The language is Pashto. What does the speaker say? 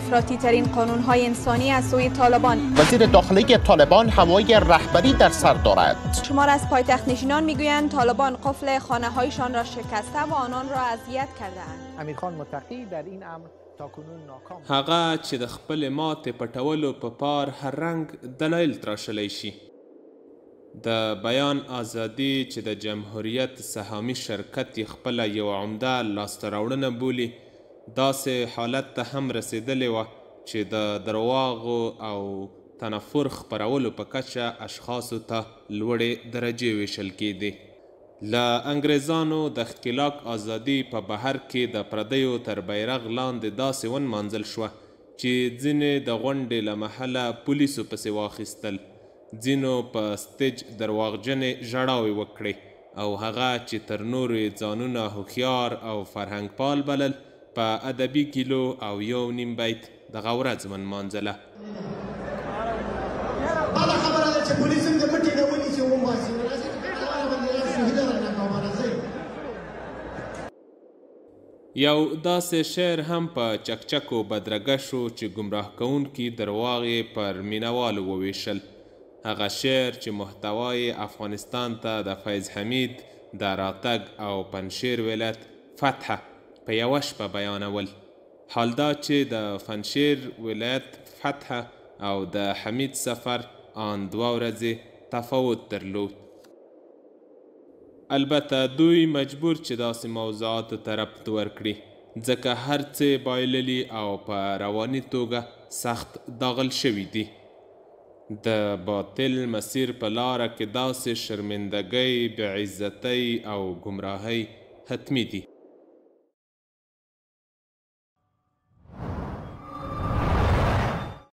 افراطی ترین قانون های انسانی از سوی طالبان. وزیر داخلی طالبان هوای رهبری در سر دارد. شمار از پایتخت نشینان میگویند طالبان قفل خانه هایشان را شکسته و آنان را اذیت کرده‌اند. امیرخان متقی در این امر تاکنون ناکام. هغه چې د خپل ماتې پټولو په پار هر رنګ دلایل تراشلی شي. د بیان ازادي چې د جمهوریت سهامي شرکت یې خپله یوه عمده لاسته راوړنه بولي، داسې حالت ته هم رسېدلې وه چې د درواغو او تنفر خپرولو په کچه اشخاصو ته لوړې درجې ویشل کېدې. له انګریزانو د ښکېلاک ازادي په بهر کې د پردیو تر بیرغ لاندې داسې ونمانځل شوه چې ځینې د غونډې له محله پولیسو پسې واخیستل، ځینو په سټیج درواغجنې ژړاوې وکړې او هغه چې تر نورو یې ځانونه هوښیار او فرهنګ پال بلل په ادبي کیلو او یو نیم بیت دغه ورځ ونمانځله. بله خبره ده چې پولیس هم د مټې نه ونیسي وباسي. یو داسې شعر هم په چکچکو بدرګه شو چې ګمراه کوونکي درواغ یې پر مینوالو وویشل. هغه شعر چې محتوای افغانستان ته د فیض حمید د راتګ او پنجشیر ولایت فتحه په یوه شپه بیانول. حال دا چې د پنجشیر ولایت فتحه او د حمید سفر آن 2 ورځې تفاوت درلود. البته دوی مجبور چې داسې موضوعاتو ته ربط ورکړي ځکه هر څه بایللي او په رواني توګه سخت داغل شوي دي. د باطل مسیر په لاره کې داسې شرمندګۍ، بېعزتۍ او ګمراهۍ حتمي دي.